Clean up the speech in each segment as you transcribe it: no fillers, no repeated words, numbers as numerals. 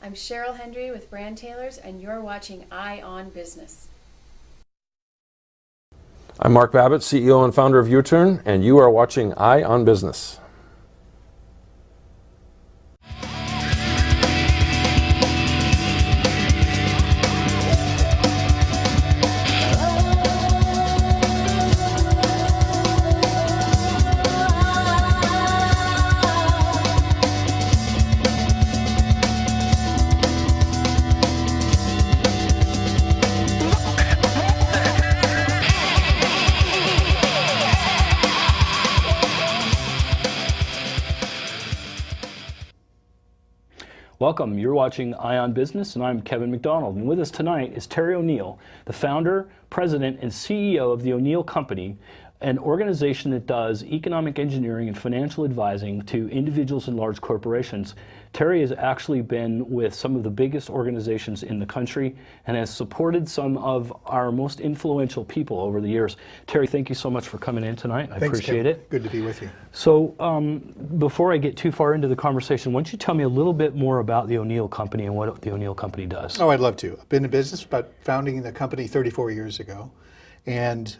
I'm Cheryl Hendry with Brand Tailors, and you're watching Eye on Business. I'm Mark Babbitt, CEO and founder of U-Turn, and you are watching Eye on Business. Welcome, you're watching Eye on Business, and I'm Kevin McDonald. And with us tonight is Terry O'Neill, the founder, president, and CEO of the O'Neill Company, an organization that does economic engineering and financial advising to individuals and large corporations. Terry has actually been with some of the biggest organizations in the country and has supported some of our most influential people over the years. Terry, thank you so much for coming in tonight. I appreciate it. Good to be with you. So before I get too far into the conversation, why don't you tell me a little bit more about the O'Neill Company and what the O'Neill Company does? Oh, I'd love to. I've been in business, but founding the company 34 years ago. And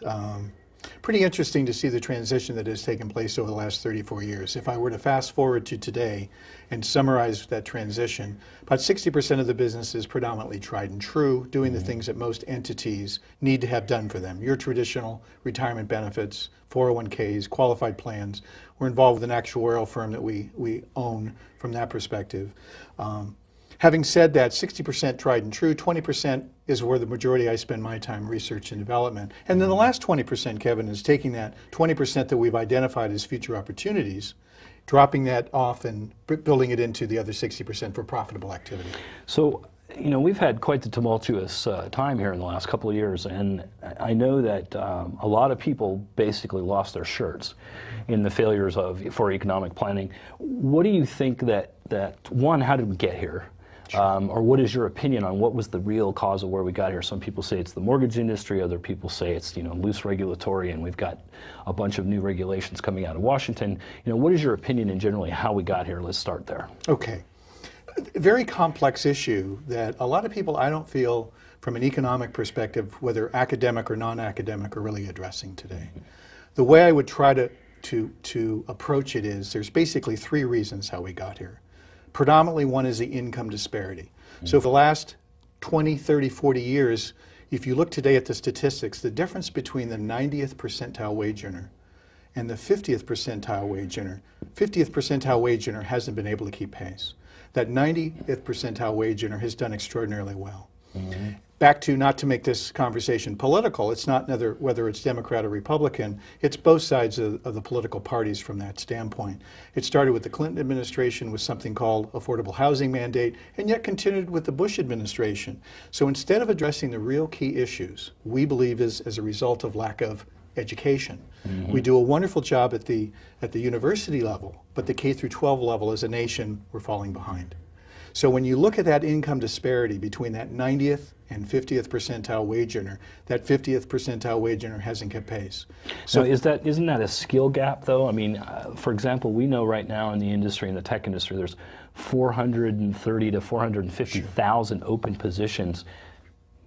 pretty interesting to see the transition that has taken place over the last 34 years. If I were to fast forward to today and summarize that transition, about 60% of the business is predominantly tried and true, doing the things that most entities need to have done for them. Your traditional retirement benefits, 401ks, qualified plans. We're involved with an actuarial firm that we own from that perspective. Having said that, 60% tried and true, 20% is where the majority I spend my time, research and development. And then the last 20%, Kevin, is taking that 20% that we've identified as future opportunities, dropping that off and building it into the other 60% for profitable activity. So, you know, we've had quite the tumultuous time here in the last couple of years, and I know that a lot of people basically lost their shirts in the failures for economic planning. What do you think that one, how did we get here? Or what is your opinion on what was the real cause of where we got here? Some people say it's the mortgage industry, other people say it's, you know, loose regulatory, and we've got a bunch of new regulations coming out of Washington. You know, what is your opinion in generally how we got here? Let's start there. Okay. A very complex issue that a lot of people, I don't feel, from an economic perspective, whether academic or non-academic, are really addressing today. The way I would try to approach it is there's basically three reasons how we got here. Predominantly one is the income disparity. So for the last 20, 30, 40 years, if you look today at the statistics, the difference between the 90th percentile wage earner and the 50th percentile wage earner, 50th percentile wage earner hasn't been able to keep pace. That 90th percentile wage earner has done extraordinarily well. Back to, not to make this conversation political, it's not whether it's Democrat or Republican, it's both sides of the political parties from that standpoint. It started with the Clinton administration with something called affordable housing mandate, and yet continued with the Bush administration. So instead of addressing the real key issues, we believe is as a result of lack of education. We do a wonderful job at the university level, but the K through 12 level as a nation, we're falling behind. So when you look at that income disparity between that 90th and 50th percentile wage earner, that 50th percentile wage earner hasn't kept pace. So isn't that a skill gap though? I mean, for example, we know right now in the industry, in the tech industry, there's 430 to 450,000 open positions.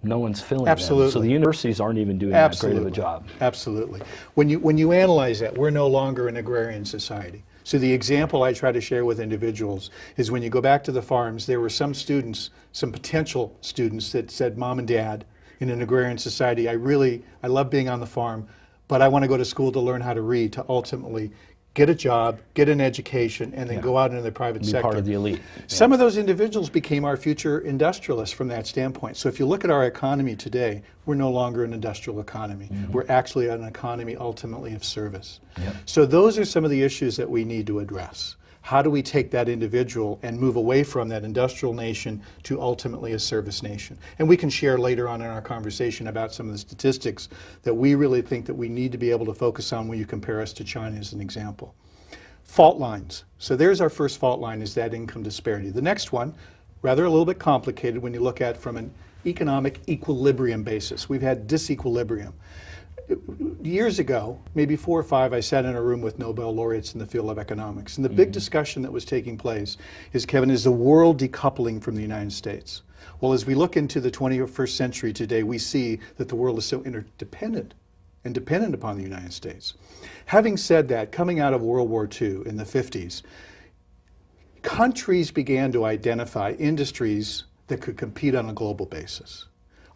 No one's filling them. So the universities aren't even doing that great of a job. Absolutely. When you analyze that, we're no longer an agrarian society. So the example I try to share with individuals is when you go back to the farms, there were some students, some potential students that said, Mom and Dad, in an agrarian society, I love being on the farm, but I want to go to school to learn how to read, to ultimately get a job, get an education, and then go out into the private sector. Be part of the elite. Some of those individuals became our future industrialists from that standpoint. So if you look at our economy today, we're no longer an industrial economy. We're actually an economy ultimately of service. So those are some of the issues that we need to address. How do we take that individual and move away from that industrial nation to ultimately a service nation? And we can share later on in our conversation about some of the statistics that we really think that we need to be able to focus on when you compare us to China as an example. Fault lines. So there's our first fault line, is that income disparity. The next one, rather a little bit complicated when you look at from an economic equilibrium basis. We've had disequilibrium. years ago, maybe 4 or 5, I sat in a room with Nobel laureates in the field of economics. And the big discussion that was taking place is, Kevin, is the world decoupling from the United States? Well, as we look into the 21st century today, we see that the world is so interdependent and dependent upon the United States. Having said that, coming out of World War II in the 50s, countries began to identify industries that could compete on a global basis.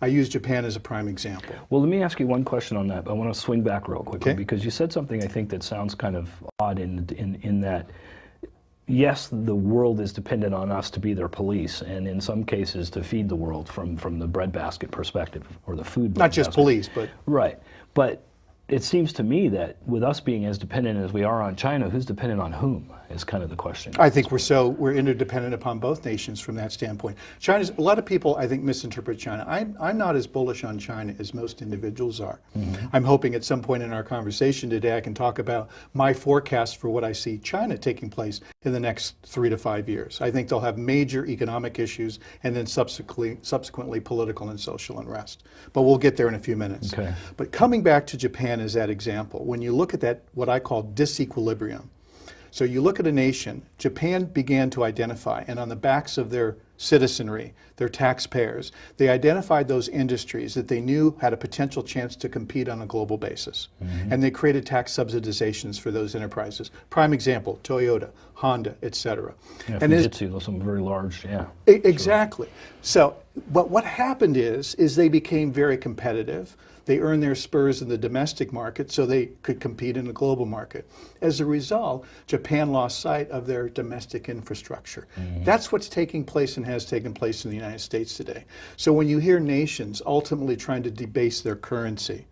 I use Japan as a prime example. Well, let me ask you one question on that. I want to swing back real quickly, Okay. because you said something I think that sounds kind of odd in that, yes, the world is dependent on us to be their police, and in some cases to feed the world from the breadbasket perspective, or the food Not just breadbasket. police, but Right. But it seems to me that with us being as dependent as we are on China, who's dependent on whom is kind of the question. I think we're interdependent upon both nations from that standpoint. China's, a lot of people, I think, misinterpret China. I'm not as bullish on China as most individuals are. I'm hoping at some point in our conversation today I can talk about my forecast for what I see China taking place in the next 3 to 5 years. I think they'll have major economic issues and then subsequently political and social unrest. But we'll get there in a few minutes. Okay. But coming back to Japan as that example, when you look at that, what I call disequilibrium, so you look at a nation, Japan began to identify, and on the backs of their citizenry, their taxpayers, they identified those industries that they knew had a potential chance to compete on a global basis. And they created tax subsidizations for those enterprises. Prime example, Toyota, Honda, et cetera. Yeah, And Fujitsu, those some very large, yeah. Exactly. So, but what happened is they became very competitive. They earned their spurs in the domestic market so they could compete in the global market. As a result, Japan lost sight of their domestic infrastructure. That's what's taking place and has taken place in the United States today. So when you hear nations ultimately trying to debase their currency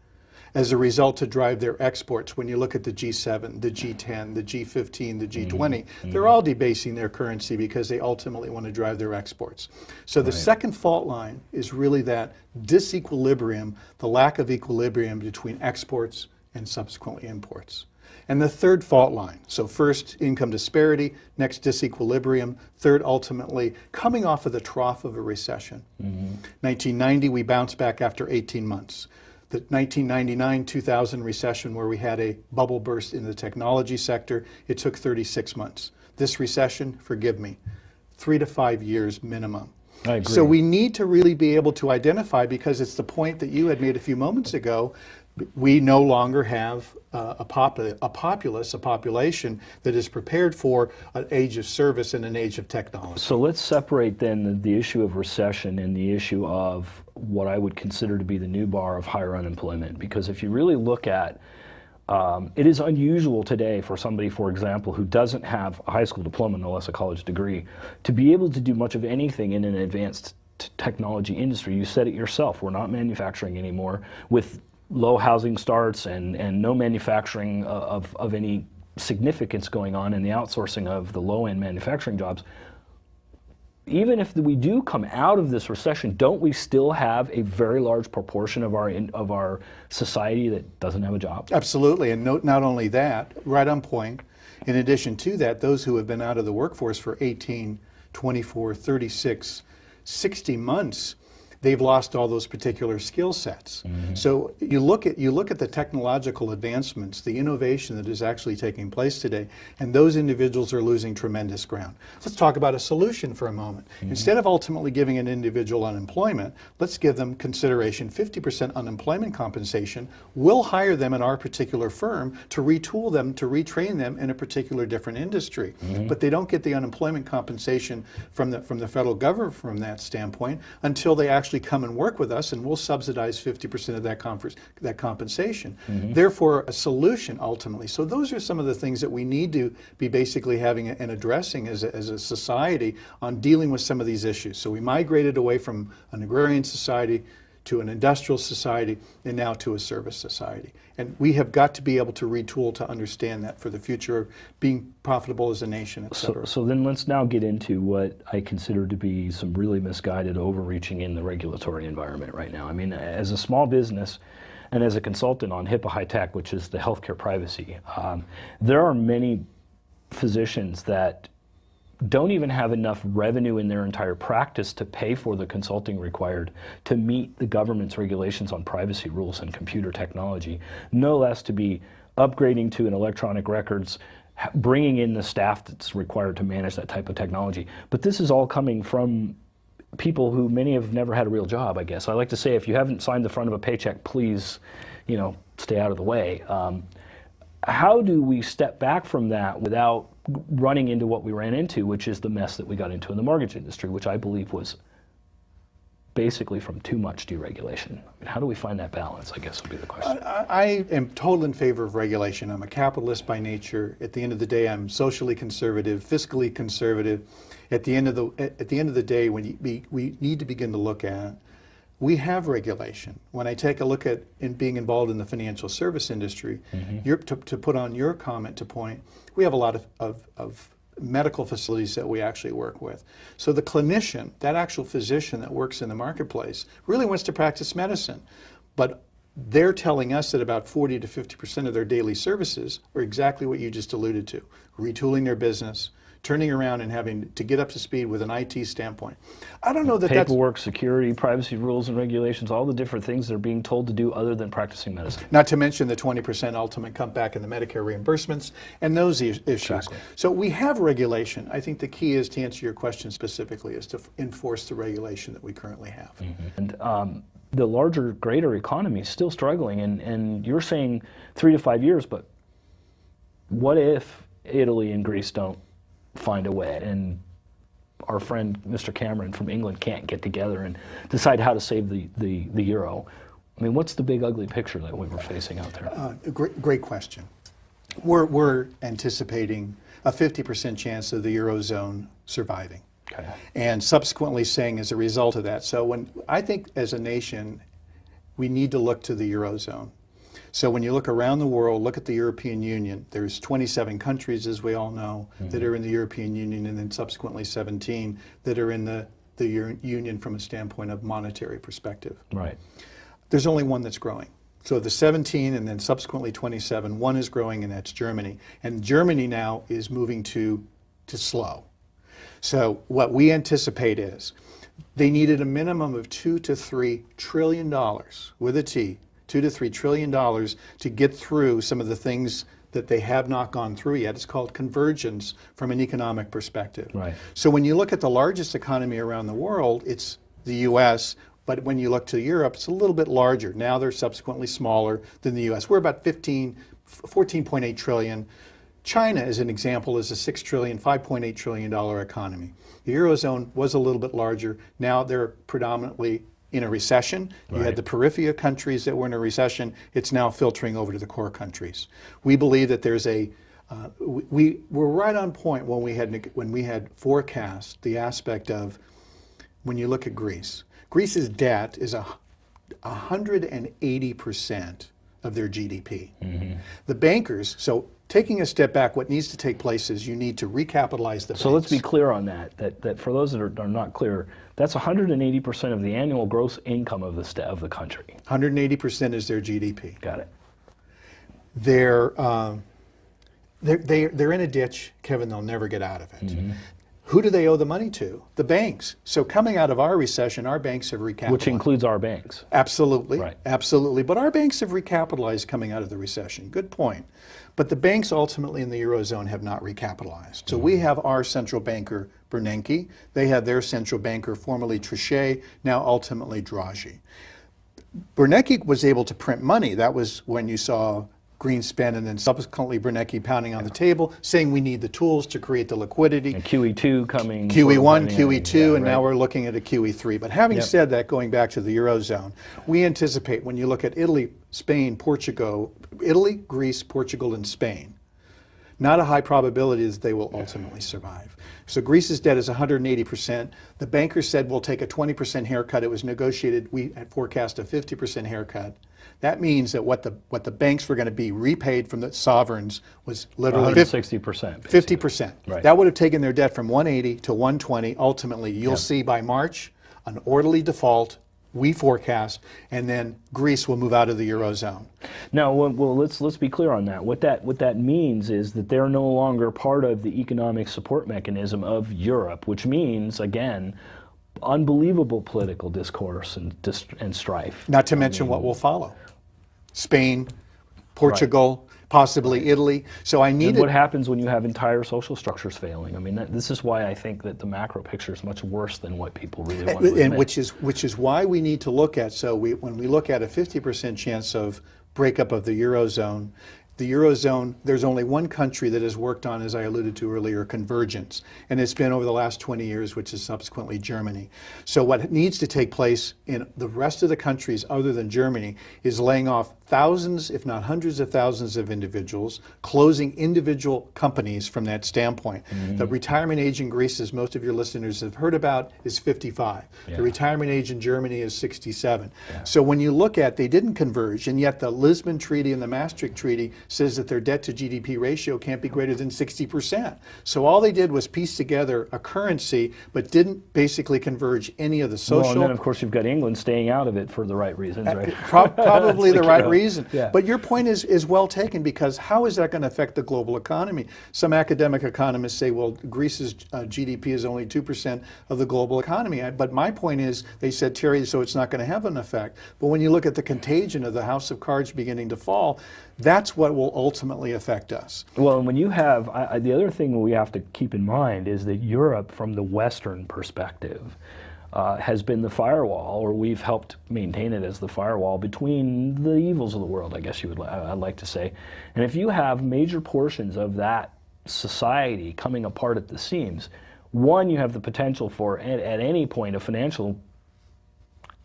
as a result to drive their exports, when you look at the G7, the G10, the G15, the G20, they're all debasing their currency because they ultimately want to drive their exports. So the second fault line is really that disequilibrium, the lack of equilibrium between exports and subsequently imports. And the third fault line, so first income disparity, next disequilibrium, third ultimately coming off of the trough of a recession. 1990, we bounced back after 18 months. The 1999-2000 recession, where we had a bubble burst in the technology sector, it took 36 months. This recession, forgive me, 3 to 5 years minimum. I agree. So we need to really be able to identify, because it's the point that you had made a few moments ago, we no longer have a population that is prepared for an age of service and an age of technology. So let's separate then the issue of recession and the issue of what I would consider to be the new bar of higher unemployment. Because if you really look at, it is unusual today for somebody, for example, who doesn't have a high school diploma, no less a college degree, to be able to do much of anything in an advanced technology industry. You said it yourself, we're not manufacturing anymore, with low housing starts and no manufacturing of any significance going on, in the outsourcing of the low-end manufacturing jobs. Even if we do come out of this recession, don't we still have a very large proportion of our society that doesn't have a job? Absolutely, and not only that, right on point, in addition to that, those who have been out of the workforce for 18, 24, 36, 60 months, they've lost all those particular skill sets. So you look at the technological advancements, the innovation that is actually taking place today, and those individuals are losing tremendous ground. Let's talk about a solution for a moment. Instead of ultimately giving an individual unemployment, let's give them consideration, 50% unemployment compensation. We'll hire them in our particular firm to retool them, to retrain them in a particular different industry. But they don't get the unemployment compensation from the federal government from that standpoint until they actually come and work with us, and we'll subsidize 50% of that compensation. Therefore, a solution ultimately. So those are some of the things that we need to be basically having and addressing as a society on dealing with some of these issues. So we migrated away from an agrarian society to an industrial society, and now to a service society. And we have got to be able to retool to understand that for the future of being profitable as a nation, et cetera. So then let's now get into what I consider to be some really misguided overreaching in the regulatory environment right now. I mean, as a small business and as a consultant on HIPAA High Tech, which is the healthcare privacy, there are many physicians that don't even have enough revenue in their entire practice to pay for the consulting required to meet the government's regulations on privacy rules and computer technology, no less to be upgrading to an electronic records, bringing in the staff that's required to manage that type of technology. But this is all coming from people who many have never had a real job, I guess. I like to say, if you haven't signed the front of a paycheck, please, stay out of the way. How do we step back from that without running into what we ran into, which is the mess that we got into in the mortgage industry, which I believe was basically from too much deregulation? I mean, how do we find that balance, I guess would be the question. I am totally in favor of regulation. I'm a capitalist by nature. At the end of the day, I'm socially conservative, fiscally conservative. At the end of the day, when we need to begin to look at, we have regulation. When I take a look at being involved in the financial service industry, to put on your comment to point, we have a lot of medical facilities that we actually work with. So the clinician, that actual physician that works in the marketplace, really wants to practice medicine. But they're telling us that about 40 to 50% of their daily services are exactly what you just alluded to, retooling their business, turning around and having to get up to speed with an IT standpoint. I don't know that paperwork, security, privacy rules and regulations, all the different things they're being told to do other than practicing medicine. Not to mention the 20% ultimate comeback in the Medicare reimbursements and those issues. Exactly. So we have regulation. I think the key is, to answer your question specifically, is to enforce the regulation that we currently have. And the larger, greater economy is still struggling, and you're saying 3 to 5 years, but what if Italy and Greece don't find a way, and our friend Mr. Cameron from England can't get together and decide how to save the euro? I mean, what's the big ugly picture that we were facing out there? Great question. We're anticipating a 50% chance of the Eurozone surviving. Okay. And subsequently saying as a result of that. So I think as a nation, we need to look to the Eurozone. So when you look around the world, look at the European Union, there's 27 countries, as we all know, that are in the European Union, and then subsequently 17 that are in the Union from a standpoint of monetary perspective. Right. There's only one that's growing. So the 17 and then subsequently 27, one is growing, and that's Germany. And Germany now is moving to slow. So what we anticipate is they needed a minimum of $2 to $3 trillion with a T, $2 to $3 trillion to get through some of the things that they have not gone through yet. It's called convergence from an economic perspective. Right. So when you look at the largest economy around the world, it's the US, but when you look to Europe, it's a little bit larger. Now they're subsequently smaller than the US. We're about 14.8 trillion. China, as an example, is a $6 trillion, $5.8 trillion economy. The Eurozone was a little bit larger. Now they're predominantly in a recession. You had the periphery countries that were in a recession. It's now filtering over to the core countries. We believe that there's we're right on point when we had forecast the aspect of, when you look at Greece. Greece's debt is 180% of their GDP. The bankers, so taking a step back, what needs to take place is you need to recapitalize the banks. So let's be clear on that for those that are not clear, that's 180% of the annual gross income of the country. 180% is their GDP. Got it. They're in a ditch, Kevin, they'll never get out of it. Who do they owe the money to? The banks. So coming out of our recession, our banks have recapitalized. Which includes our banks. Absolutely, Right. absolutely. But our banks have recapitalized coming out of the recession. Good point. But the banks ultimately in the Eurozone have not recapitalized. So we have our central banker, Bernanke. They have their central banker, formerly Trichet, now ultimately Draghi. Bernanke was able to print money. That was when you saw Greenspan and then subsequently Bernanke pounding on the table, saying we need the tools to create the liquidity. And QE2 coming. QE1, QE2, and right. now we're looking at a QE3. But having said that, going back to the Eurozone, we anticipate when you look at Italy, Spain, Portugal, Italy, Greece, Portugal, and Spain, not a high probability that they will ultimately survive. So Greece's debt is 180%. The bankers said we'll take a 20% haircut. It was negotiated, we had forecast a 50% haircut. That means that what the banks were going to be repaid from the sovereigns was literally 160%. 50%. Right. That would have taken their debt from 180 to 120. Ultimately, you'll see by March an orderly default we forecast, and then Greece will move out of the Eurozone. Now, well, let's be clear on that. What that means is that they're no longer part of the economic support mechanism of Europe, which means, again, unbelievable political discourse and strife. Not to mention what will follow. Spain, Portugal, possibly Italy. So I And needed... what happens when you have entire social structures failing? I mean, this is why I think that the macro picture is much worse than what people really want to admit. And which is why we need to look at, when we look at a 50% chance of breakup of the Eurozone, there's only one country that has worked on, as I alluded to earlier, convergence. And it's been over the last 20 years, which is subsequently Germany. So what needs to take place in the rest of the countries other than Germany is laying off thousands, if not hundreds of thousands of individuals, closing individual companies from that standpoint. The retirement age in Greece, as most of your listeners have heard about, is 55. Yeah. The retirement age in Germany is 67. Yeah. So when you look at, they didn't converge, and yet the Lisbon Treaty and the Maastricht Treaty says that their debt to GDP ratio can't be greater than 60%. So all they did was piece together a currency, but didn't basically converge any of the social... Well, and then of course you've got England staying out of it for the right reasons, right? Probably the right reason. Yeah. But your point is well taken, because how is that going to affect the global economy? Some academic economists say, well, Greece's GDP is only 2% of the global economy. But my point is, they said, Terry, so it's not going to have an effect. But when you look at the contagion of the house of cards beginning to fall, that's what will ultimately affect us. Well, and when you have, the other thing we have to keep in mind is that Europe, from the Western perspective, has been the firewall, or we've helped maintain it as the firewall between the evils of the world, I guess I'd like to say. And if you have major portions of that society coming apart at the seams, one, you have the potential for, at any point, a financial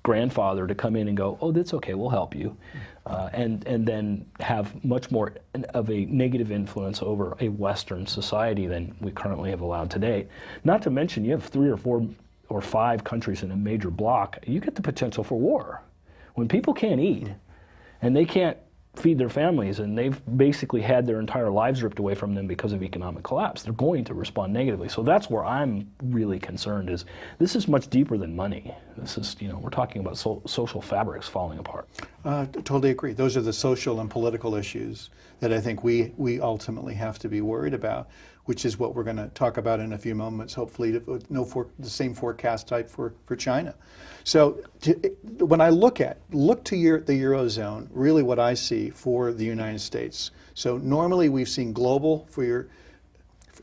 grandfather to come in and go, oh, that's okay, we'll help you, and then have much more of a negative influence over a Western society than we currently have allowed to date. Not to mention, you have 3 or 4 or 5 countries in a major bloc, you get the potential for war. When people can't eat and they can't feed their families and they've basically had their entire lives ripped away from them because of economic collapse, they're going to respond negatively. So that's where I'm really concerned, is this is much deeper than money. This is, we're talking about social fabrics falling apart. Totally agree. Those are the social and political issues that I think we ultimately have to be worried about, which is what we're going to talk about in a few moments, hopefully the same forecast type for China. So when I look to the Eurozone, really what I see for the United States. So normally we've seen global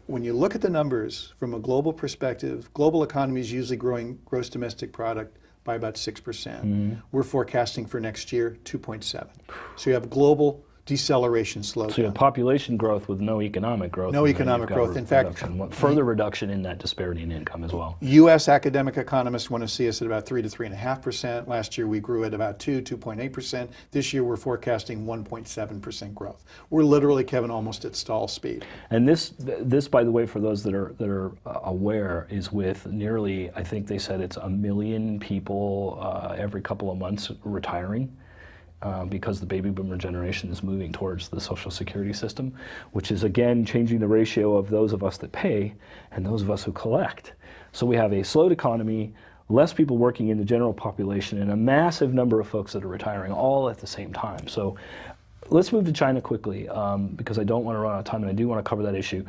when you look at the numbers from a global perspective, global economy is usually growing gross domestic product by about 6%. We're forecasting for next year 2.7. So you have global deceleration slowdown. So you have population growth with no economic growth. No economic growth. In fact, further reduction in that disparity in income as well. U.S. academic economists want to see us at about 3 to 3.5%. Last year we grew at about 2.8%. This year we're forecasting 1.7% growth. We're literally, Kevin, almost at stall speed. And this, by the way, for those that are aware, is with nearly, I think they said it's 1 million people every couple of months retiring. Because the baby boomer generation is moving towards the Social Security system, which is again changing the ratio of those of us that pay and those of us who collect. So we have a slowed economy, less people working in the general population, and a massive number of folks that are retiring all at the same time. So let's move to China quickly, because I don't want to run out of time and I do want to cover that issue.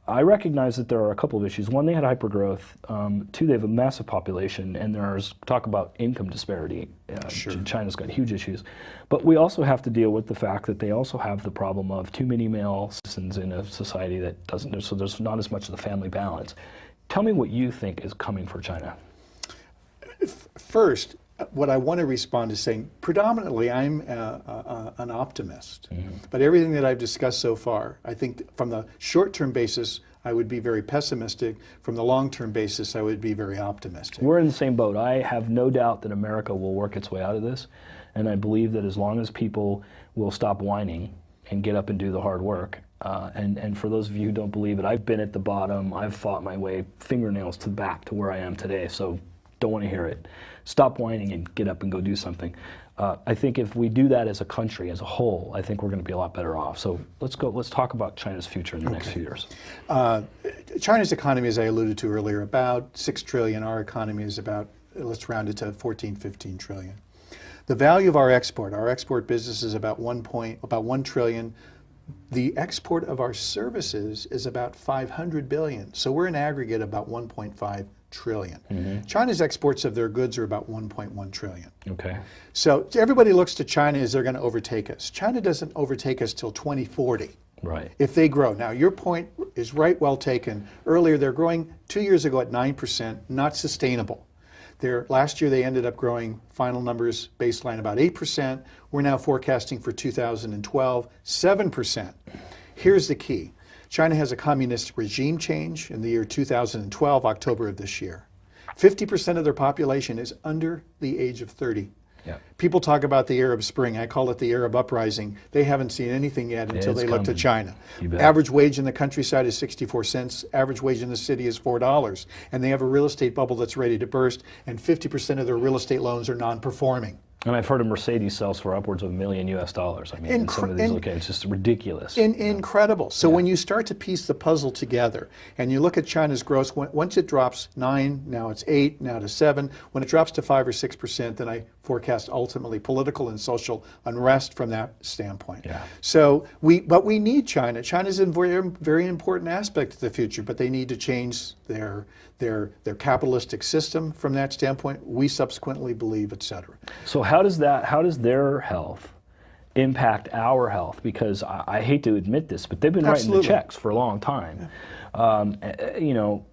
I recognize that there are a couple of issues. One, they had hypergrowth. 2, they have a massive population, and there's talk about income disparity. Sure. China's got huge issues. But we also have to deal with the fact that they also have the problem of too many male citizens in a society that doesn't, so there's not as much of the family balance. Tell me what you think is coming for China. First, what I want to respond is saying, predominantly I'm an optimist. But everything that I've discussed so far, I think from the short-term basis, I would be very pessimistic. From the long-term basis, I would be very optimistic. We're in the same boat. I have no doubt that America will work its way out of this. And I believe that as long as people will stop whining and get up and do the hard work, and for those of you who don't believe it, I've been at the bottom. I've fought my way fingernails to the back to where I am today. So don't want to hear it. Stop whining and get up and go do something. I think if we do that as a country, as a whole, I think we're going to be a lot better off. So let's talk about China's future in the next few years. China's economy, as I alluded to earlier, about $6 trillion. Our economy is about let's round it to 14, 15 trillion. The value of our export business is about 1 trillion. The export of our services is about 500 billion. So we're in aggregate about 1.5 trillion. China's exports of their goods are about 1.1 trillion. Okay. So everybody looks to China as they're going to overtake us. China doesn't overtake us till 2040. Right. If they grow. Now, your point is right, well taken. Earlier, they're growing 2 years ago at 9%, not sustainable. Last year, they ended up growing, final numbers, baseline about 8%. We're now forecasting for 2012, 7%. Here's the key. China has a communist regime change in the year 2012, October of this year. 50% of their population is under the age of 30. Yeah. People talk about the Arab Spring. I call it the Arab Uprising. They haven't seen anything yet until they look to China. Average wage in the countryside is 64 cents. Average wage in the city is $4. And they have a real estate bubble that's ready to burst. And 50% of their real estate loans are non-performing. And I've heard a Mercedes sells for upwards of $1 million. I mean, in some of these locations, it's just ridiculous. Incredible. So when you start to piece the puzzle together and you look at China's growth, once it drops 9, now it's 8, now to 7. When it drops to 5 or 6%, then I forecast ultimately political and social unrest from that standpoint. Yeah. So but we need China. China's a very, very important aspect of the future, but they need to change their capitalistic system from that standpoint. We subsequently believe, et cetera. So how does their health impact our health? Because I hate to admit this, but they've been writing the checks for a long time. You know,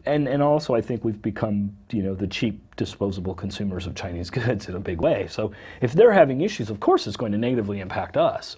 and also I think we've become, you know, the cheap disposable consumers of Chinese goods in a big way. So if they're having issues, of course it's going to negatively impact us.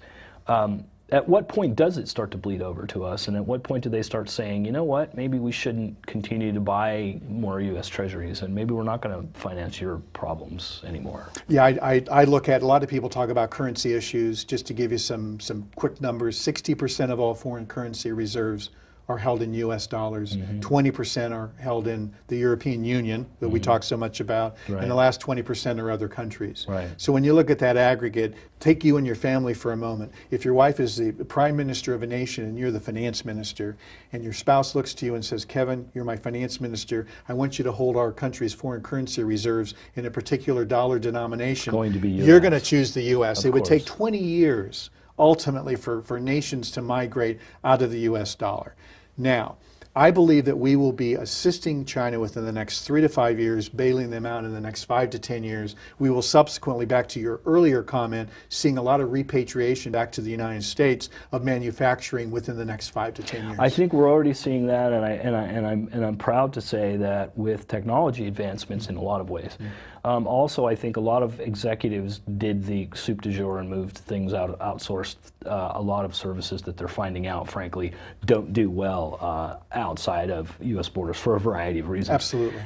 At what point does it start to bleed over to us? And at what point do they start saying, you know what, maybe we shouldn't continue to buy more U.S. treasuries and maybe we're not going to finance your problems anymore? Yeah, I look at, a lot of people talk about currency issues. Just to give you some quick numbers, 60% of all foreign currency reserves are held in U.S. dollars. 20% are held in the European Union that we talk so much about, and the last 20% are other countries. So when you look at that aggregate, take you and your family for a moment. If your wife is the prime minister of a nation and you're the finance minister, and your spouse looks to you and says, Kevin, you're my finance minister, I want you to hold our country's foreign currency reserves in a particular dollar denomination, you're going to choose the U.S. It would take 20 years ultimately for nations to migrate out of the U.S. dollar. Now, I believe that we will be assisting China within the next 3 to 5 years, bailing them out in the next 5 to 10 years. We will subsequently, back to your earlier comment, seeing a lot of repatriation back to the United States of manufacturing within the next 5 to 10 years. I think we're already seeing that, and I'm proud to say that with technology advancements in a lot of ways. Also, I think a lot of executives did the soup du jour and moved things out, outsourced a lot of services that they're finding out, frankly, don't do well outside of U.S. borders for a variety of reasons. Absolutely.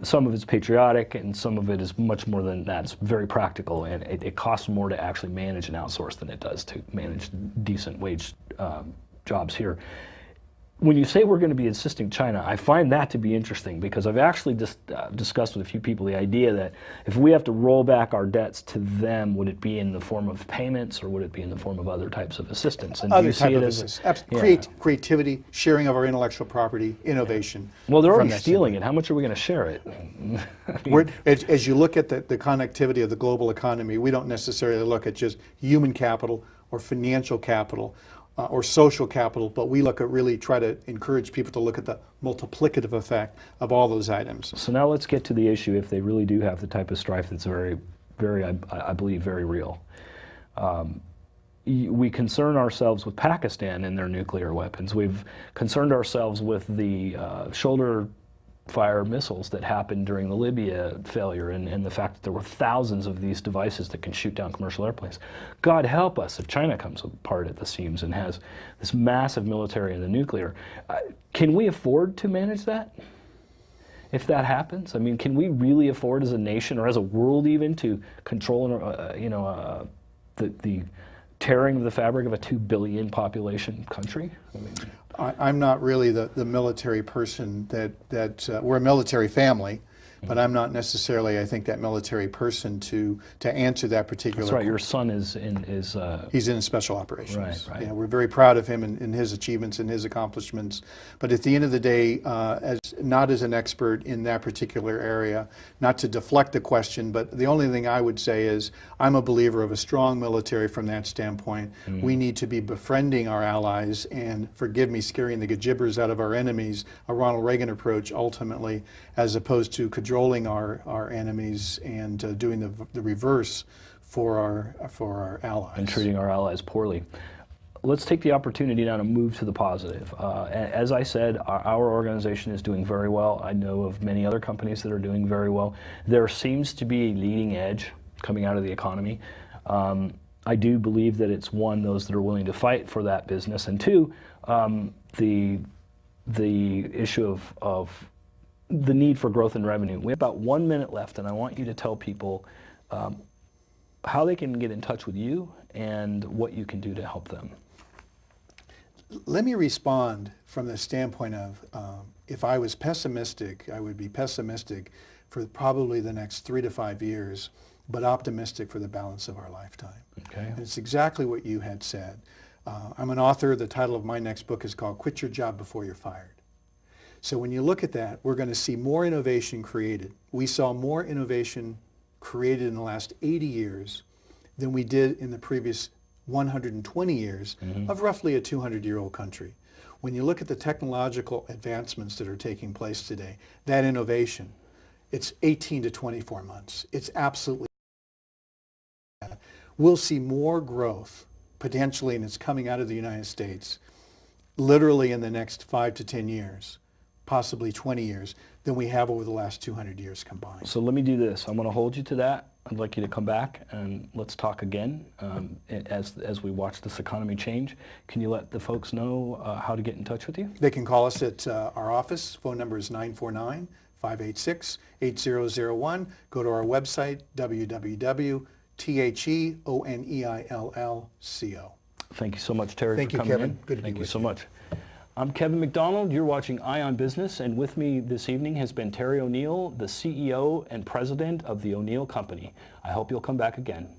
Some of it's patriotic, and some of it is much more than that. It's very practical, and it costs more to actually manage and outsource than it does to manage decent wage jobs here. When you say we're going to be assisting China, I find that to be interesting because I've actually discussed with a few people the idea that if we have to roll back our debts to them, would it be in the form of payments or would it be in the form of other types of assistance? And other type of assistance. Creativity, sharing of our intellectual property, innovation. Well, they're already stealing it. How much are we going to share it? As you look at the connectivity of the global economy, we don't necessarily look at just human capital or financial capital or social capital, but we try to encourage people to look at the multiplicative effect of all those items. So now let's get to the issue if they really do have the type of strife that's very, I believe, very real. We concern ourselves with Pakistan and their nuclear weapons. We've concerned ourselves with the shoulder fire missiles that happened during the Libya failure and the fact that there were thousands of these devices that can shoot down commercial airplanes. God help us if China comes apart at the seams and has this massive military and the nuclear. Can we afford to manage that? If that happens, I mean, can we really afford as a nation or as a world even to control, the tearing of the fabric of a 2 billion population country? I mean, I'm not really the military person that we're a military family, but I'm not necessarily, I think, that military person to answer that particular. That's right. Your son is in He's in special operations. Right. Yeah, we're very proud of him and his achievements and his accomplishments. But at the end of the day, not as an expert in that particular area, not to deflect the question, but the only thing I would say is I'm a believer of a strong military from that standpoint. We need to be befriending our allies and, forgive me, scaring the gibbers out of our enemies, a Ronald Reagan approach ultimately, as opposed to cajoling our enemies and doing the reverse for our allies. and treating our allies poorly. Let's take the opportunity now to move to the positive. As I said, our organization is doing very well. I know of many other companies that are doing very well. There seems to be a leading edge coming out of the economy. I do believe that it's one, those that are willing to fight for that business, and two, the issue of the need for growth and revenue. We have about 1 minute left, and I want you to tell people how they can get in touch with you and what you can do to help them. Let me respond from the standpoint of if I was pessimistic, I would be pessimistic for probably the next 3 to 5 years, but optimistic for the balance of our lifetime. Okay. And it's exactly what you had said. I'm an author. The title of my next book is called Quit Your Job Before You're Fired. So when you look at that, we're going to see more innovation created. We saw more innovation created in the last 80 years than we did in the previous 120 years of roughly a 200-year-old country. When you look at the technological advancements that are taking place today, that innovation, it's 18 to 24 months. It's absolutely. We'll see more growth potentially, and it's coming out of the United States, literally in the next 5 to 10 years, possibly 20 years, than we have over the last 200 years combined. So let me do this. I'm going to hold you to that. I'd like you to come back and let's talk again as we watch this economy change. Can you let the folks know how to get in touch with you? They can call us at our office. Phone number is 949-586-8001. Go to our website, www.theoneillco. Thank you so much, Terry, Thank for you, coming Kevin. in. Good to be Thank you with so you. much. I'm Kevin McDonald. You're watching Eye on Business, and with me this evening has been Terry O'Neill, the CEO and President of the O'Neill Company. I hope you'll come back again.